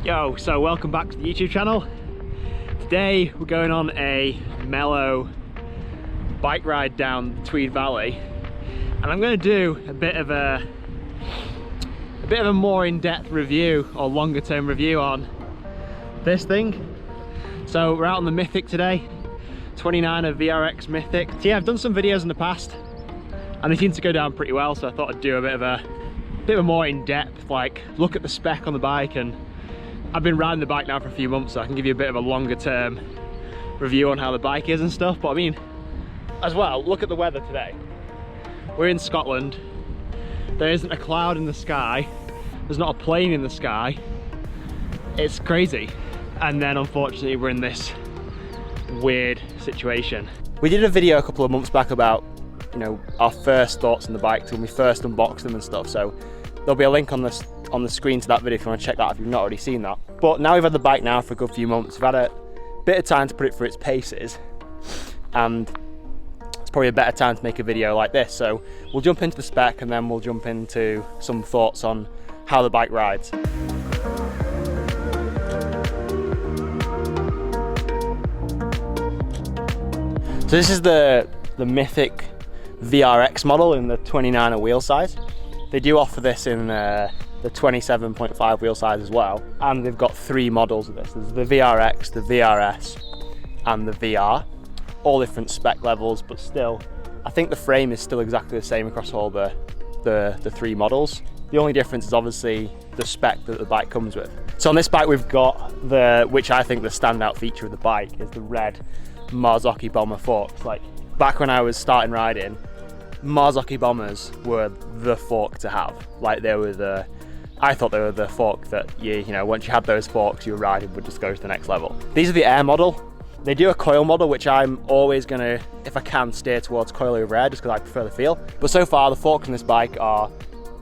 Yo, so welcome back to the YouTube channel. Today we're going on a mellow bike ride down the Tweed Valley, and I'm going to do a bit of a more in-depth review or longer term review on this thing. So we're out on the Mythique today, 29er VRX Mythique. So yeah, I've done some videos in the past and they seem to go down pretty well, so I thought I'd do a bit of a more in-depth like look at the spec on the bike. And I've been riding the bike now for a few months, so I can give you a bit of a longer term review on how the bike is and stuff. But I mean, as well, look at the weather today. We're in Scotland. There isn't a cloud in the sky. There's not a plane in the sky. It's crazy. And then unfortunately we're in this weird situation. We did a video a couple of months back about, you know, our first thoughts on the bike when we first unboxed them and stuff. So there'll be a link on the screen to that video if you want to check that out if you've not already seen that. But now we've had the bike now for a good few months. We've had a bit of time to put it through its paces, and it's probably a better time to make a video like this. So we'll jump into the spec and then we'll jump into some thoughts on how the bike rides. So this is the Mythique VRX model in the 29er wheel size. They do offer this in the 27.5 wheel size as well, and they've got three models of this. There's the VRX, the VRS and the VR, all different spec levels, but still I think the frame is still exactly the same across all the three models. The only difference is obviously the spec that the bike comes with. So on this bike we've got which I think the standout feature of the bike is the red Myithuque bomber forks. Like back when I was starting riding, Myithuque bombers were the fork to have. Like I thought they were the fork that you know, once you had those forks, your riding would just go to the next level. These are the air model. They do a coil model, which I'm always gonna, if I can, steer towards coil over air, just because I prefer the feel. But so far, the forks on this bike are,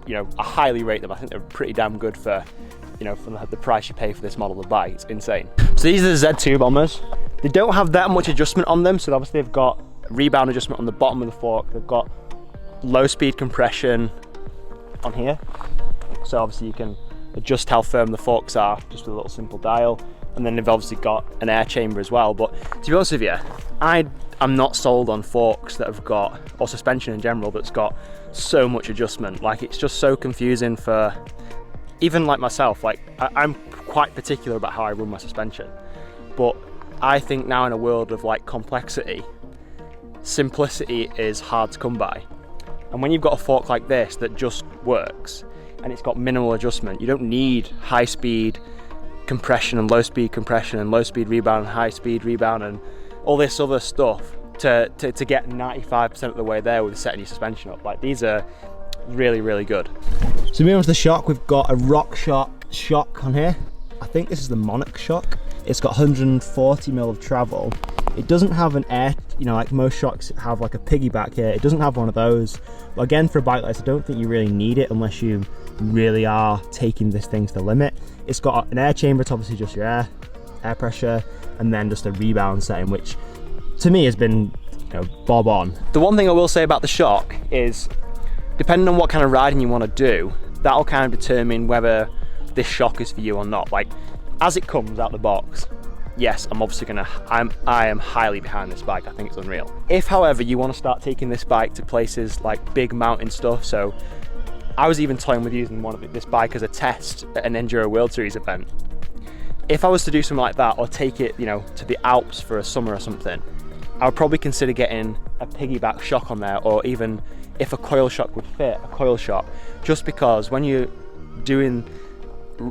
you know, I highly rate them. I think they're pretty damn good for, you know, for the price you pay for this model of bike. It's insane. So these are the Z2 bombers. They don't have that much adjustment on them, so obviously they've got rebound adjustment on the bottom of the fork. They've got low speed compression on here, so obviously you can adjust how firm the forks are just with a little simple dial. And then they've obviously got an air chamber as well. But to be honest with you, I'm not sold on forks that have got, or suspension in general, that's got so much adjustment. Like, it's just so confusing for even like myself. Like I'm quite particular about how I run my suspension, but I think now in a world of like complexity, simplicity is hard to come by. And when you've got a fork like this that just works and it's got minimal adjustment, you don't need high speed compression and low speed compression and low speed rebound and high speed rebound and all this other stuff to get 95% of the way there with setting your suspension up. Like, these are really, really good. So moving on to the shock, we've got a RockShox shock on here. I think this is the Monarch shock. It's got 140mm of travel. It doesn't have an air, you know, like most shocks have like a piggyback here. It doesn't have one of those. But again, for a bike like this, I don't think you really need it unless you really are taking this thing to the limit. It's got an air chamber to obviously just your air pressure, and then just a rebound setting, which to me has been, you know, bob on. The one thing I will say about the shock is, depending on what kind of riding you want to do, that'll kind of determine whether this shock is for you or not. Like, as it comes out the box, yes, I'm obviously I am highly behind this bike. I think it's unreal. If, however, you want to start taking this bike to places like big mountain stuff, so I was even toying with using this bike as a test at an Enduro World Series event. If I was to do something like that, or take it, you know, to the Alps for a summer or something, I would probably consider getting a piggyback shock on there, or even if a coil shock would fit, a coil shock, just because when you're doing,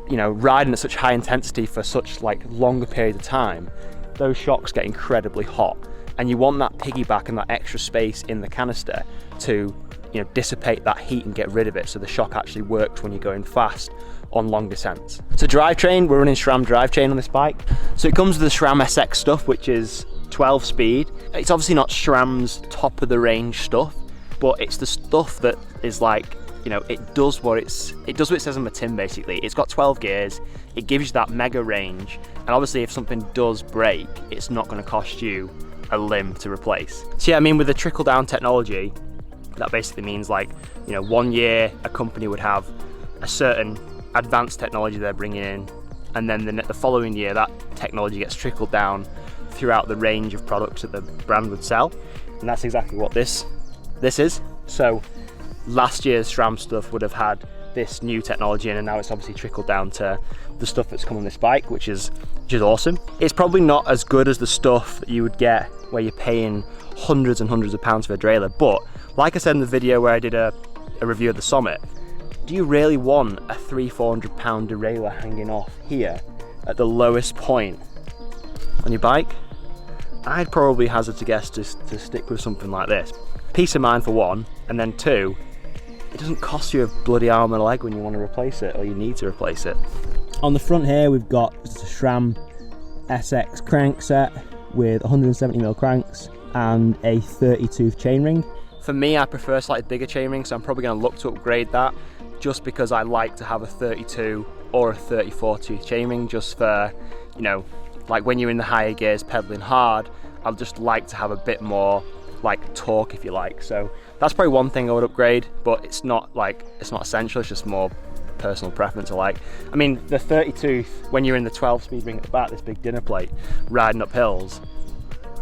you know, riding at such high intensity for such like longer periods of time, those shocks get incredibly hot, and you want that piggyback and that extra space in the canister to, you know, dissipate that heat and get rid of it, so the shock actually works when you're going fast on long descents. So drivetrain, we're running SRAM drivetrain on this bike. So it comes with the SRAM SX stuff, which is 12 speed. It's obviously not SRAM's top of the range stuff, but it's the stuff that is like, you know, it does what it says on the tin basically. It's got 12 gears, it gives you that mega range, and obviously if something does break, it's not going to cost you a limb to replace. So yeah, I mean, with the trickle down technology, that basically means, like, you know, 1 year a company would have a certain advanced technology they're bringing in, and then the following year that technology gets trickled down throughout the range of products that the brand would sell, and that's exactly what this is. So last year's SRAM stuff would have had this new technology in, and now it's obviously trickled down to the stuff that's come on this bike, which is awesome. It's probably not as good as the stuff that you would get where you're paying hundreds and hundreds of pounds for a derailleur, but like I said in the video where I did a review of the Summit, do you really want a £300–400 derailleur hanging off here at the lowest point on your bike? I'd probably hazard to guess to stick with something like this. Peace of mind for one, and then two, it doesn't cost you a bloody arm and a leg when you want to replace it, or you need to replace it. On the front here we've got a SRAM SX crank set with 170mm cranks and a 30-tooth chainring. For me, I prefer slightly bigger chainring, so I'm probably going to look to upgrade that, just because I like to have a 32 or a 34-tooth chainring, just for, you know, like when you're in the higher gears pedaling hard, I'd just like to have a bit more like torque, if you like. So that's probably one thing I would upgrade, but it's not essential, it's just more personal preference I like. I mean, the 30 tooth, when you're in the 12-speed ring at the back, this big dinner plate, riding up hills,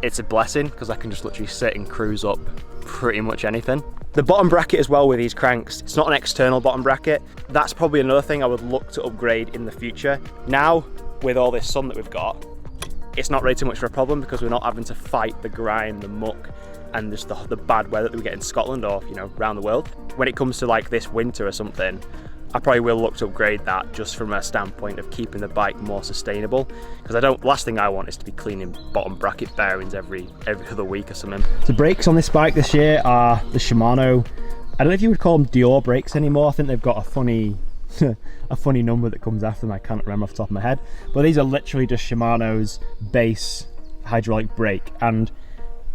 it's a blessing, because I can just literally sit and cruise up pretty much anything. The bottom bracket as well with these cranks, it's not an external bottom bracket. That's probably another thing I would look to upgrade in the future. Now, with all this sun that we've got, it's not really too much of a problem, because we're not having to fight the grime, the muck, and just the bad weather that we get in Scotland, or, you know, around the world. When it comes to like this winter or something, I probably will look to upgrade that, just from a standpoint of keeping the bike more sustainable, because last thing I want is to be cleaning bottom bracket bearings every other week or something. The brakes on this bike this year are the Shimano, I don't know if you would call them Dior brakes anymore. I think they've got a funny a funny number that comes after them, I can't remember off the top of my head, but these are literally just Shimano's base hydraulic brake, and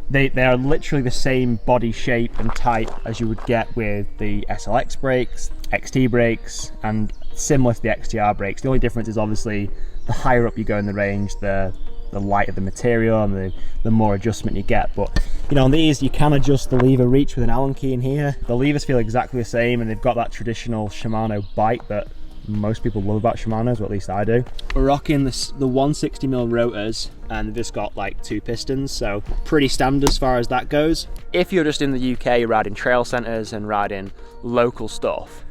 they are literally the same body shape and type as you would get with the SLX brakes, XT brakes, and similar to the XTR brakes. The only difference is obviously the higher up you go in the range, the lighter the material and the more adjustment you get. But you know, on these you can adjust the lever reach with an Allen key in here. The levers feel exactly the same, and they've got that traditional Shimano bite that most people love about Shimano's, or at least I do. We're rocking the 160mm rotors, and they've just got like 2 pistons, so pretty standard as far as that goes. If you're just in the UK riding trail centres and riding local stuff,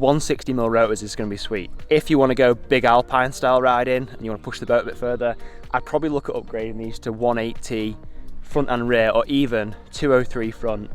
160mm rotors is going to be sweet. If you want to go big alpine style riding and you want to push the boat a bit further, I'd probably look at upgrading these to 180 front and rear, or even 203 front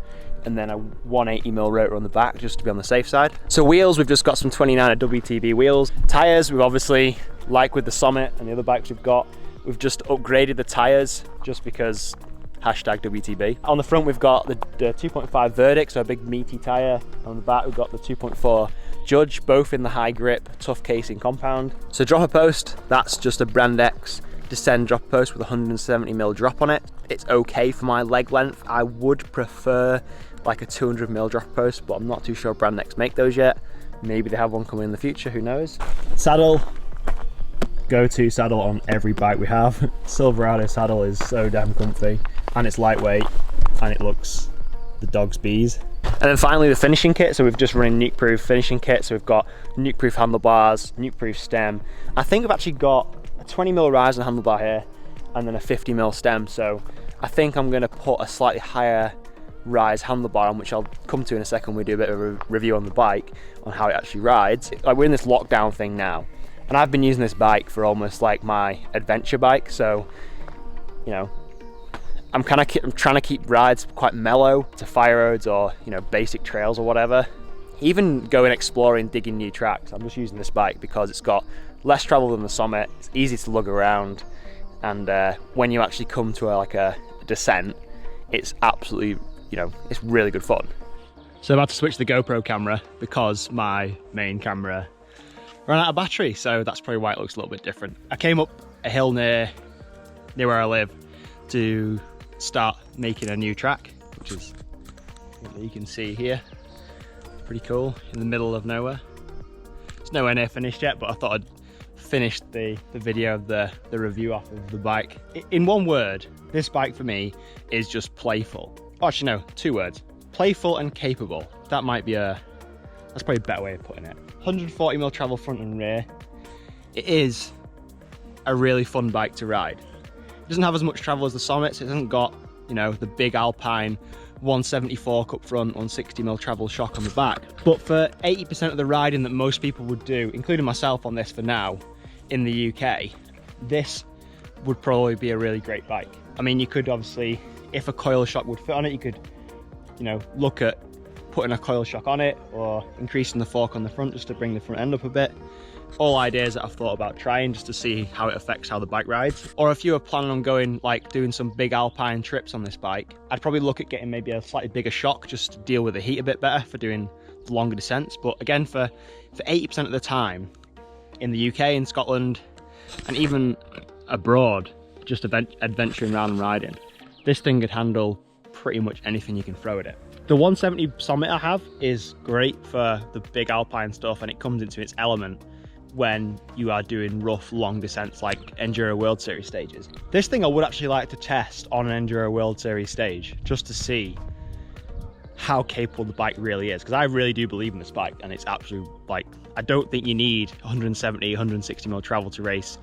and then a 180mm rotor on the back, just to be on the safe side. So wheels, we've just got some 29er WTB wheels. Tyres, we've obviously, like with the Summit and the other bikes we've just upgraded the tyres just because #WTB. On the front we've got the 2.5 Verdict, so a big meaty tyre. On the back we've got the 2.4 Judge, both in the high grip, tough casing compound. So dropper post, that's just a Brand X Descend dropper post with 170mm drop on it. It's okay for my leg length. I would prefer like a 200mm dropper post, but I'm not too sure Brand X make those yet. Maybe they have one coming in the future, who knows. Saddle, go-to saddle on every bike we have. Silverado saddle is so damn comfy, and it's lightweight, and it looks the dog's bees. And then finally the finishing kit. So we've just run a nuke-proof finishing kit. So we've got nuke-proof handlebars, nuke-proof stem. I think we've actually got a 20mm rise on the handlebar here, and then a 50mm stem. So I think I'm going to put a slightly higher rise handlebar on, which I'll come to in a second when we do a bit of a review on the bike on how it actually rides. Like, we're in this lockdown thing now, and I've been using this bike for almost like my adventure bike. So, you know, I'm trying to keep rides quite mellow to fire roads or, you know, basic trails or whatever. Even going exploring, digging new tracks, I'm just using this bike because it's got less travel than the Summit. It's easy to lug around, and when you actually come to a descent, it's absolutely, you know, it's really good fun. So I'm about to switch the GoPro camera because my main camera ran out of battery, so that's probably why it looks a little bit different. I came up a hill near where I live to start making a new track, which is what you can see here. Pretty cool, in the middle of nowhere. It's nowhere near finished yet, but I thought I'd finish the video of the review off of the bike. In one word, this bike for me is just playful. Oh, actually no, 2 words. Playful and capable. That might be that's probably a better way of putting it. 140mm travel front and rear. It is a really fun bike to ride. It doesn't have as much travel as the Summits. It hasn't got, you know, the big Alpine 170 fork up front, 160mm travel shock on the back. But for 80% of the riding that most people would do, including myself on this for now, in the UK, this would probably be a really great bike. I mean, you could obviously, if a coil shock would fit on it, you could, you know, look at putting a coil shock on it or increasing the fork on the front just to bring the front end up a bit. All ideas that I've thought about trying just to see how it affects how the bike rides. Or if you were planning on going, like doing some big Alpine trips on this bike, I'd probably look at getting maybe a slightly bigger shock just to deal with the heat a bit better for doing the longer descents. But again, for 80% of the time in the UK, in Scotland, and even abroad, just adventuring around and riding, this thing could handle pretty much anything you can throw at it. The 170 Summit I have is great for the big Alpine stuff, and it comes into its element when you are doing rough, long descents like Enduro World Series stages. This thing I would actually like to test on an Enduro World Series stage, just to see how capable the bike really is, because I really do believe in this bike, and it's absolutely, like, I don't think you need 170, 160mm travel to race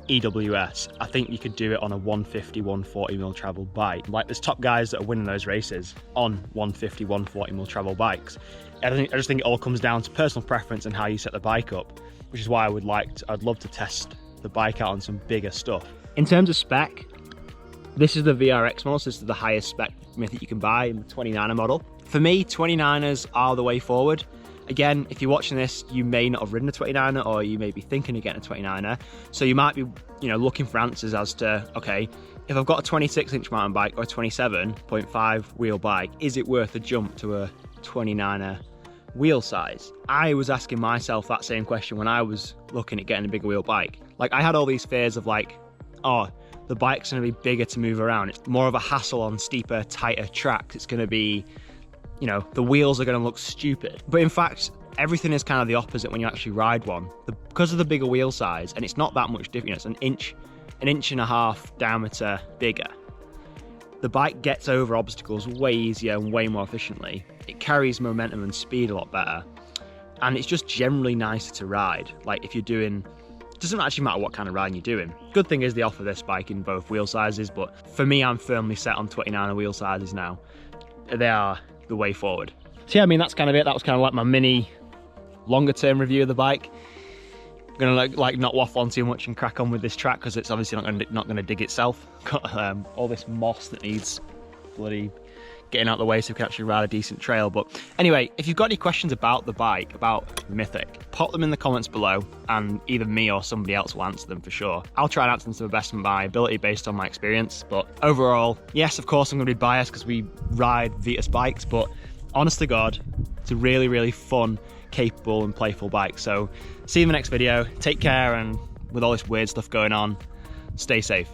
EWS. I think you could do it on a 150, 140mm travel bike. Like, there's top guys that are winning those races on 150, 140mm travel bikes. I just think it all comes down to personal preference and how you set the bike up, which is why I'd love to test the bike out on some bigger stuff. In terms of spec, this is the VRX model, so this is the highest spec Mythique you can buy in the 29er model. For me, 29ers are the way forward. Again, if you're watching this, you may not have ridden a 29er, or you may be thinking of getting a 29er. So you might be, you know, looking for answers as to, okay, if I've got a 26-inch mountain bike or a 27.5 wheel bike, is it worth a jump to a 29er wheel size? I was asking myself that same question when I was looking at getting a bigger wheel bike. Like, I had all these fears of like, oh, the bike's gonna be bigger to move around. It's more of a hassle on steeper, tighter tracks. It's gonna be, you know, the wheels are gonna look stupid. But in fact, everything is kind of the opposite when you actually ride one. Because of the bigger wheel size, and it's not that much different, it's an inch and a half diameter bigger, the bike gets over obstacles way easier and way more efficiently. It carries momentum and speed a lot better, and it's just generally nicer to ride. Like, if you're doing, it doesn't actually matter what kind of riding you're doing. Good thing is they offer this bike in both wheel sizes, but for me, I'm firmly set on 29er wheel sizes now. They are the way forward. So yeah, I mean, that's kind of it. That was kind of like my mini longer term review of the bike. I'm gonna like not waffle on too much and crack on with this track, because it's obviously not gonna dig itself. Got all this moss that needs bloody getting out of the way so we can actually ride a decent trail. But anyway, if you've got any questions about the bike, about Mythique, pop them in the comments below, and either me or somebody else will answer them for sure. I'll try and answer them to the best of my ability based on my experience. But overall, yes, of course I'm gonna be biased because we ride Vitus bikes, but honest to God, it's a really, really fun, capable and playful bike. So see you in the next video. Take care, and with all this weird stuff going on, stay safe.